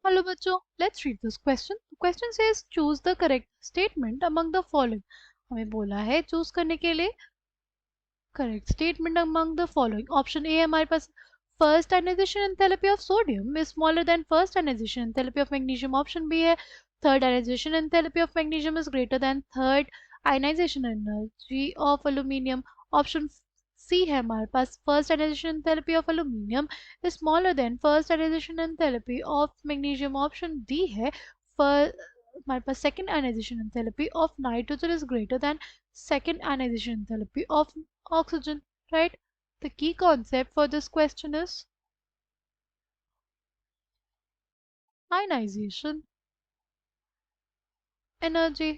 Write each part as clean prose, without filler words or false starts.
Hello बच्चों, let's read this question. The question says choose the correct statement among the following. हमें बोला है choose करने के लिए correct statement among the following. Option A है हमारे पास first ionization enthalpy of sodium is smaller than first ionization enthalpy of magnesium. Option B है third ionization enthalpy of magnesium is greater than third ionization energy of aluminium. Option C है हमारे पास first ionization enthalpy of aluminium is smaller than first ionization enthalpy of magnesium. Option D है हमारे पास second ionization enthalpy of nitrogen is greater than second ionization enthalpy of oxygen, right? The key concept for this question is ionization energy.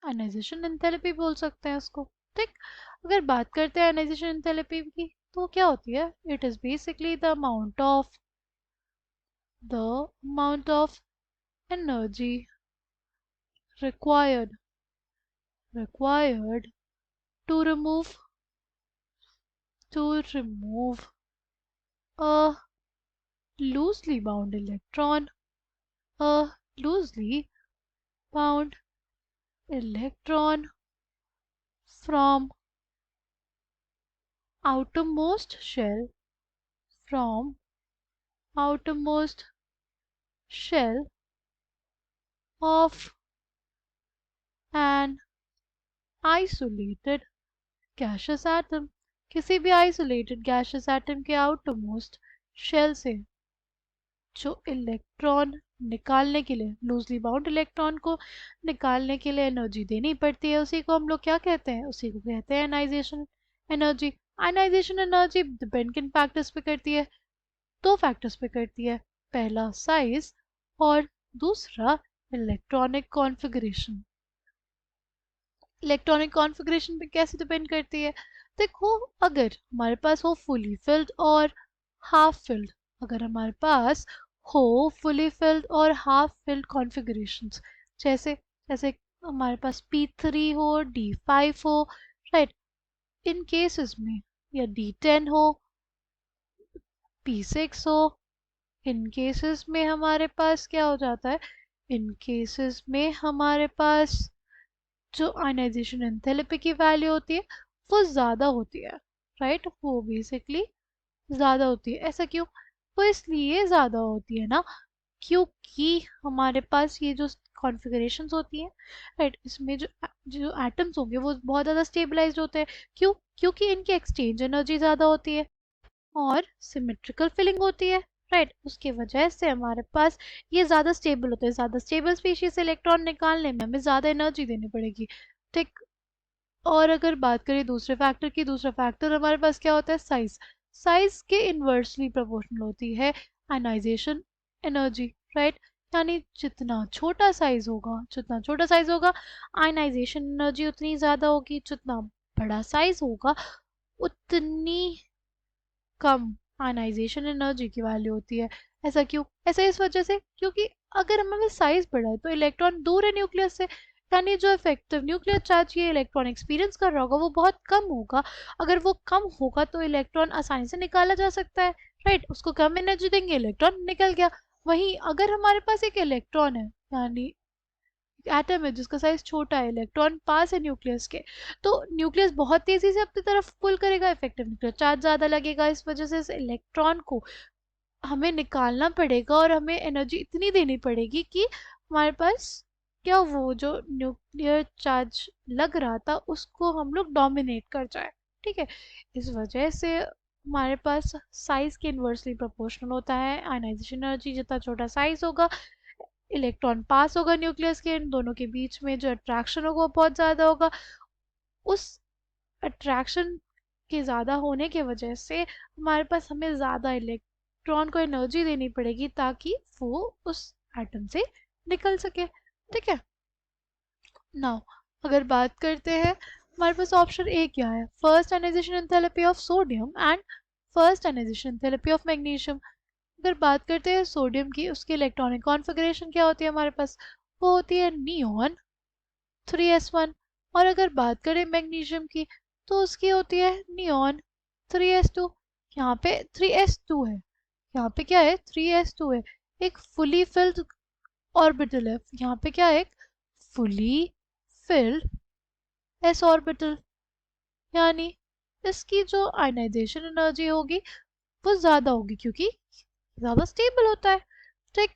Ionisation enthalpy बोल सकते हैं उसको, ठीक। अगर बात करते हैं आयनाइजेशन एंथैल्पी की तो क्या होती है? It is basically the amount of energy required to remove a loosely bound electron from outermost shell of an isolated gaseous atom. किसी भी आइसोलेटेड गैशियस एटम के आउटरमोस्ट शेल से जो इलेक्ट्रॉन निकालने के लिए, लूजली बाउंड इलेक्ट्रॉन को निकालने के लिए एनर्जी देनी पड़ती है, उसी को हम लोग क्या कहते हैं? उसी को कहते हैं ionisation energy. Ionisation energy depend किन फैक्टर्स पे करती है? दो फैक्टर्स पे करती है, पहला साइज और दूसरा इलेक्ट्रॉनिक कॉन्फ़िगरेशन। इलेक्ट्रॉनिक कॉन्फ़िगरेशन पे कैसे डिपेंड करती है? देखो, अगर हमारे पास हो फुली फिल्ड और हाफ फिल्ड, अगर हमारे पास हो फुली फिल्ड और हाफ फिल्ड कॉन्फ़िगरेशंस, जैसे जैसे हमारे पास P3 हो, D5 हो, राइट, इन केसेस में, या D10 हो, P6 हो, इन केसेस में हमारे पास क्या हो जाता है? इन केसेस में हमारे पास जो आयनाइजेशन एंथैल्पी की वैल्यू होती है वो ज़्यादा होती है, राइट, वो बेसिकली ज़्यादा होती है। ऐसा क्यों? वो इसलिए ज़्यादा होती है ना क्योंकि हमारे पास ये जो कॉन्फ़िगरेशंस होती हैं, राइट, इसमें जो जो एटम्स होंगे वो बहुत ज़्यादा स्टेबलाइज्ड होते हैं। क्यों? क्योंकि इनकी एक्सचेंज एनर्जी ज़्यादा होती है और सिमेट्रिकल फिलिंग होती है, राइट, उसकी वजह से हमारे पास ये ज़्यादा स्टेबल होते हैं। ज़्यादा स्टेबल स्पीशीज से इलेक्ट्रॉन निकालने में हमें ज़्यादा एनर्जी देनी पड़ेगी, ठीक। और अगर बात करें दूसरे फैक्टर की, दूसरा फैक्टर हमारे पास क्या होता है? साइज। साइज के इन्वर्सली प्रोपोर्शनल होती है आयनाइजेशन एनर्जी, राइट, यानी जितना छोटा साइज होगा आयनाइजेशन एनर्जी उतनी ज़्यादा होगी, जितना बड़ा साइज होगा उतनी कम आयनाइजेशन एनर्जी की वैल्यू होती है। ऐसा क्यों? ऐसा इस वजह से क्योंकि अगर हमारे साइज बड़ा है तो इलेक्ट्रॉन दूर है न्यूक्लियस से, यानी जो इफेक्टिव न्यूक्लियर चार्ज ये इलेक्ट्रॉन एक्सपीरियंस कर रहा होगा वो बहुत कम होगा। अगर वो कम होगा तो इलेक्ट्रॉन आसानी से निकाला जा सकता है, राइट, उसको कम एनर्जी देंगे, इलेक्ट्रॉन निकल गया। वहीं अगर हमारे पास एक इलेक्ट्रॉन है, यानी एटम है जिसका साइज छोटा है, इलेक्ट्रॉन पास है न्यूक्लियस के, तो न्यूक्लियस बहुत तेजी से अपनी तरफ पुल करेगा, इफेक्टिव न्यूक्लियर चार्ज ज़्यादा लगेगा, इस वजह से इस इलेक्ट्रॉन को हमें निकालना पड़ेगा और हमें एनर्जी इतनी देनी पड़ेगी कि हमारे पास क्या, वो जो न्यूक्लियर चार्ज लग रहा था उसको हम लोग डोमिनेट कर जाए, ठीक है। इस वजह से हमारे पास साइज के इन्वर्सली प्रोपोर्शनल होता है आयनाइजेशन एनर्जी। जितना छोटा साइज होगा, इलेक्ट्रॉन पास होगा न्यूक्लियस के, इन दोनों के बीच में जो अट्रैक्शन होगा वो बहुत ज़्यादा होगा। उस अट्रैक्शन के ज़्यादा होने की वजह से हमारे पास हमें ज़्यादा इलेक्ट्रॉन को एनर्जी देनी पड़ेगी ताकि वो उस एटम से निकल सके, ठीक है। नाउ अगर बात करते हैं हमारे पास ऑप्शन ए क्या है? First ionisation enthalpy of sodium and first ionisation enthalpy of magnesium. अगर बात करते हैं सोडियम की, उसकी इलेक्ट्रॉनिक कॉन्फ़िगरेशन क्या होती है हमारे पास? वो होती है नियॉन 3s1। और अगर बात करें मैग्नीशियम की तो उसकी होती है नियॉन 3s2। यहाँ पे 3s2 है यहाँ पे क्या है 3s2 है, एक फुली फिल्ड ऑर्बिटल है, यहाँ पे क्या है एक फुली फिल्ड s ऑर्बिटल, यानी इसकी जो आयनाइजेशन एनर्जी होगी वो ज़्यादा होगी क्योंकि ज़्यादा स्टेबल होता है। ठीक,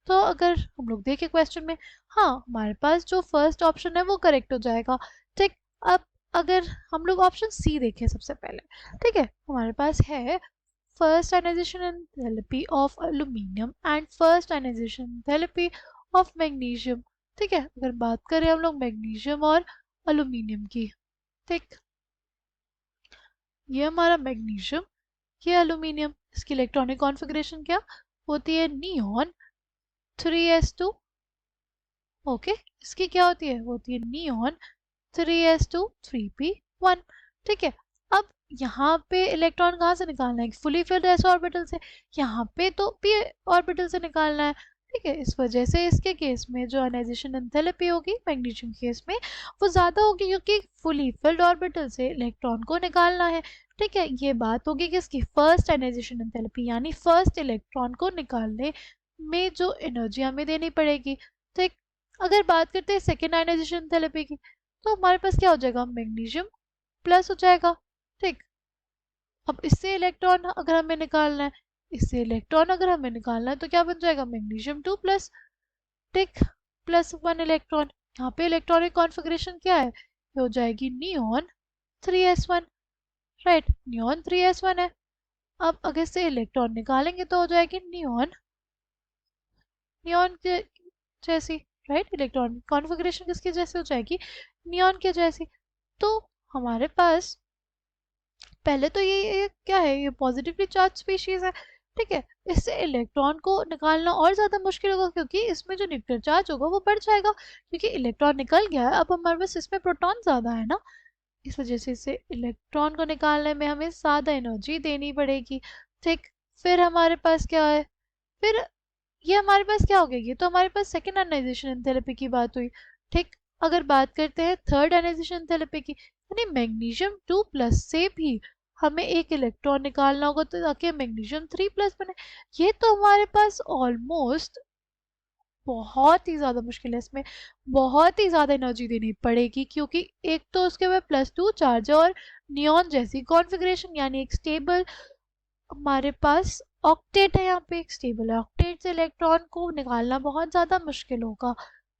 तो अगर हम लोग देखें क्वेश्चन में, हाँ हमारे पास जो फर्स्ट ऑप्शन है वो करेक्ट हो जाएगा। ठीक, अब अगर हम लोग ऑप्शन सी देखें सबसे पहले, ठीक है, हमारे पास है first ionisation enthalpy of aluminium and first ionisation enthalpy of magnesium. ठीक है, अगर बात करें हम लोग मैग्नीशियम और एल्यूमिनियम की, ठीक, ये हमारा मैग्नीशियम, ये एल्यूमिनियम, इसकी इलेक्ट्रॉनिक कॉन्फ़िगरेशन क्या होती है, नियॉन 3s2। ओके, इसकी क्या होती है, वो होती है नियॉन 3s2 3p1। ठीक है, अब यहाँ पे इलेक्ट्रॉन कहाँ से निकालना है, फुली फिल्ड s ऑर्बिटल से, यहाँ पे तो p ऑर्बिटल से निकालना है। ठीक है, इस वजह से इसके केस में जो आयनाइजेशन एंथैल्पी होगी मैग्नीशियम के केस में वो ज़्यादा होगी क्योंकि फुली फिल्ड ऑर्बिटल से इलेक्ट्रॉन को निकालना है। ठीक है, ये बात होगी किसकी, फर्स्ट आयनाइजेशन एंथैल्पी, यानी फर्स्ट इलेक्ट्रॉन को निकालने में जो एनर्जी हमें देनी पड़ेगी। ठीक, अगर बात करते हैं सेकेंड आयनाइजेशन एंथैल्पी की, तो हमारे पास क्या हो जाएगा, मैग्नीशियम प्लस हो जाएगा। ठीक, अब इससे इलेक्ट्रॉन अगर हमें निकालना है, इससे इलेक्ट्रॉन अगर हमें निकालना है तो क्या बन जाएगा, मैग्नीशियम 2 प्लस, ठीक, प्लस 1 इलेक्ट्रॉन। यहाँ पे इलेक्ट्रॉनिक कॉन्फ़िगरेशन क्या है, ये हो जाएगी neon 3s1। Right, neon 3s1 है। अब अगर से इलेक्ट्रॉन निकालेंगे तो हो जाएगी नियॉन, नियॉन के जैसी। राइट, इलेक्ट्रॉनिक कॉन्फ़िगरेशन किसके जैसे हो जाएगी, नियॉन के जैसी। तो हमारे पास पहले तो ये क्या है, ये पॉजिटिवली चार्ज स्पीशीज है। ठीक है, इससे इलेक्ट्रॉन को निकालना और ज़्यादा मुश्किल होगा क्योंकि इसमें जो न्यूक्लियर चार्ज होगा वो बढ़ जाएगा क्योंकि इलेक्ट्रॉन निकल गया है, अब हमारे पास इसमें प्रोटॉन ज़्यादा है ना, इस वजह से इसे इलेक्ट्रॉन को निकालने में हमें ज़्यादा एनर्जी देनी पड़ेगी। ठीक, फिर हमारे पास क्या है, फिर ये हमारे पास क्या हो गया, ये तो हमारे पास सेकेंड आयनाइजेशन एंथैल्पी की बात हुई। ठीक, अगर बात करते हैं थर्ड आयनाइजेशन एंथैल्पी की, यानी मैग्नीशियम 2 प्लस से भी हमें एक इलेक्ट्रॉन निकालना होगा तो ताकि मैग्नीशियम 3 प्लस बने। ये तो हमारे पास ऑलमोस्ट बहुत ही ज़्यादा मुश्किल है, इसमें बहुत ही ज़्यादा एनर्जी देनी पड़ेगी क्योंकि एक तो उसके बाद +2 चार्ज है और नियॉन जैसी कॉन्फ़िगरेशन, यानी एक स्टेबल हमारे पास ऑक्टेट है, यहाँ पे एक स्टेबल है, ऑक्टेट से इलेक्ट्रॉन को निकालना बहुत ज़्यादा मुश्किल होगा।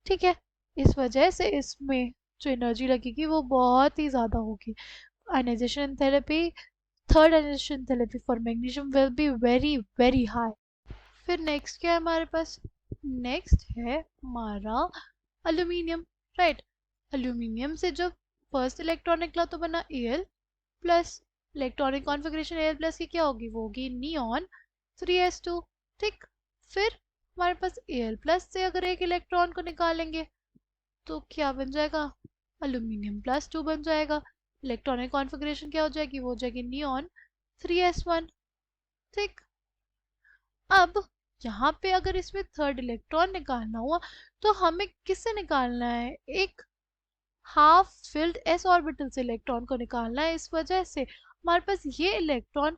ठीक है, इस वजह से इसमें जो एनर्जी लगेगी वो बहुत ही ज़्यादा होगी। Ionisation therapy, third ionisation therapy for magnesium will be very very high. फिर नेक्स्ट क्या है हमारे पास, नेक्स्ट है हमारा एल्यूमिनियम। राइट, एल्यूमिनियम से जब फर्स्ट इलेक्ट्रॉन निकला तो बना Al plus, electronic configuration Al plus की क्या होगी, वो होगी नियॉन 3s2। ठीक, फिर हमारे पास Al प्लस से अगर एक इलेक्ट्रॉन को निकालेंगे तो क्या बन जाएगा, एल्यूमिनियम प्लस 2 बन जाएगा, इलेक्ट्रॉनिक कॉन्फ़िगरेशन क्या हो जाएगी, वो हो जाएगी नियॉन 3s1। ठीक, अब यहाँ पे अगर इसमें थर्ड इलेक्ट्रॉन निकालना हुआ तो हमें किससे निकालना है, एक हाफ फिल्ड s ऑर्बिटल से इलेक्ट्रॉन को निकालना है। इस वजह से हमारे पास ये इलेक्ट्रॉन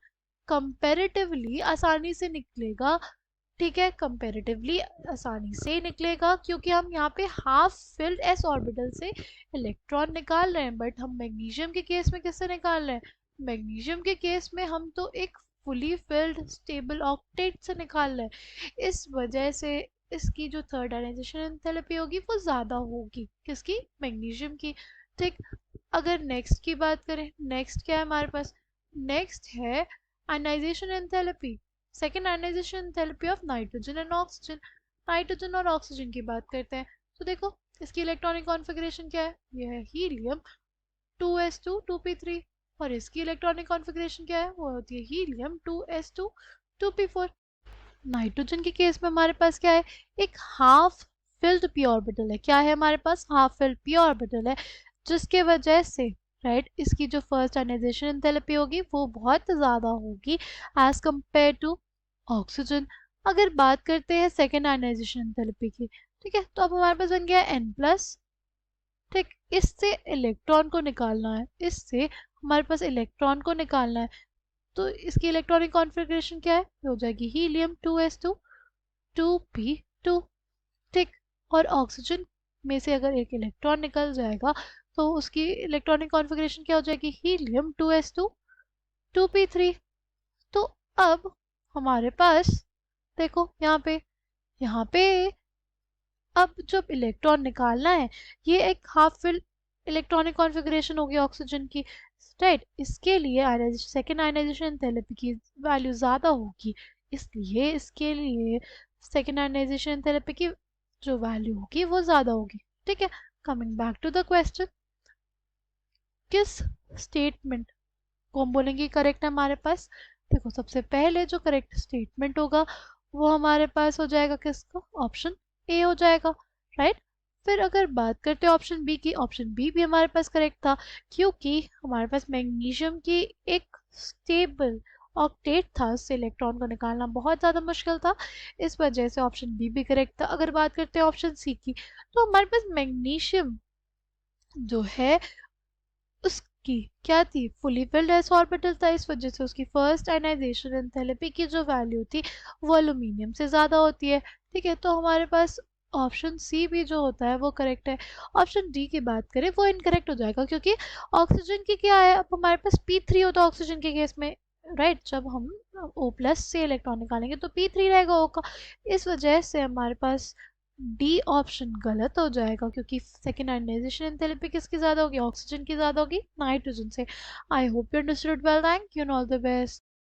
कंपैरेटिवली आसानी से निकलेगा। ठीक है, कंपैरेटिवली आसानी से निकलेगा क्योंकि हम यहाँ पे हाफ फिल्ड s ऑर्बिटल से इलेक्ट्रॉन निकाल रहे हैं, बट हम मैग्नीशियम के केस में किससे निकाल रहे हैं, मैग्नीशियम के केस में हम तो एक फुली फिल्ड स्टेबल ऑक्टेट से निकाल रहे हैं। इस वजह से इसकी जो थर्ड आयनाइजेशन एंथैल्पी होगी वो ज़्यादा होगी, किसकी, मैग्नीशियम की। ठीक, अगर नेक्स्ट की बात करें, नेक्स्ट क्या है हमारे पास, नेक्स्ट है ionisation enthalpy, second ionisation enthalpy of nitrogen and oxygen. Nitrogen और ऑक्सीजन की बात करते हैं तो देखो इसकी इलेक्ट्रॉनिक कॉन्फ़िगरेशन क्या है, यह है हीलियम 2s2 2p3, और इसकी इलेक्ट्रॉनिक कॉन्फ़िगरेशन क्या है, वो होती है हीलियम 2s2 2p4। नाइट्रोजन के केस में हमारे पास क्या है, एक हाफ फिल्ड पी ऑर्बिटल है, क्या है हमारे पास, हाफ फिल्ड पी ऑर्बिटल है, जिसके वजह से राइट इसकी जो फर्स्ट आयनाइजेशन एंथैल्पी होगी वो बहुत ज़्यादा होगी एज कंपेयर टू ऑक्सीजन। अगर बात करते हैं सेकेंड आयनाइजेशन एंथैल्पी की, ठीक है, तो अब हमारे पास बन गया n प्लस। ठीक, इससे इलेक्ट्रॉन को निकालना है, इससे हमारे पास इलेक्ट्रॉन को निकालना है, तो इसकी इलेक्ट्रॉनिक कॉन्फ़िगरेशन क्या है, ये हो जाएगी हीलियम 2s2 2p2, ठीक। और ऑक्सीजन में से अगर एक इलेक्ट्रॉन निकल जाएगा तो उसकी इलेक्ट्रॉनिक कॉन्फ़िगरेशन क्या हो जाएगी, हीलियम 2s2 2p3। तो अब हमारे पास देखो यहाँ पे अब जब इलेक्ट्रॉन निकालना है, ये एक हाफ फिल इलेक्ट्रॉनिक कॉन्फ़िगरेशन होगी ऑक्सीजन की, राइट। इसके लिए आयनाइजेशन, सेकेंड आयनाइजेशन एंथैल्पी की वैल्यू ज़्यादा होगी, इसलिए इसके लिए सेकेंड आयनाइजेशन एंथैल्पी की जो वैल्यू होगी वो ज़्यादा होगी, ठीक है। Coming back to the question, किस स्टेटमेंट को हम बोलेंगे करेक्ट है हमारे पास। देखो सबसे पहले जो करेक्ट स्टेटमेंट होगा वो हमारे पास हो जाएगा किसका, ऑप्शन ए हो जाएगा, राइट। फिर अगर बात करते हैं ऑप्शन बी की, ऑप्शन बी भी हमारे पास करेक्ट था, क्योंकि हमारे पास मैग्नीशियम की एक स्टेबल ऑक्टेट था, उससे इलेक्ट्रॉन को निकालना बहुत ज़्यादा मुश्किल था, इस वजह से ऑप्शन बी भी करेक्ट था। अगर बात करते हैं ऑप्शन सी की, तो हमारे पास मैग्नीशियम जो है उसकी क्या थी, फुली फिल्ड एस ऑर्बिटल था, इस वजह से उसकी फर्स्ट आयनाइजेशन एंथैल्पी की जो वैल्यू थी वो एल्यूमिनियम से ज़्यादा होती है, ठीक है। तो हमारे पास ऑप्शन सी भी जो होता है वो करेक्ट है। ऑप्शन डी की बात करें वो इनकरेक्ट हो जाएगा, क्योंकि ऑक्सीजन की क्या है, अब हमारे पास P3 होता है ऑक्सीजन के केस में, राइट। जब हम O+ से इलेक्ट्रॉन निकालेंगे तो P3 रहेगा O का, इस वजह से हमारे पास डी ऑप्शन गलत हो जाएगा, क्योंकि सेकेंड आयनाइजेशन एंथैल्पी किसकी ज़्यादा होगी, ऑक्सीजन की ज़्यादा होगी नाइट्रोजन से। I hope you understood well, thank you and all the best.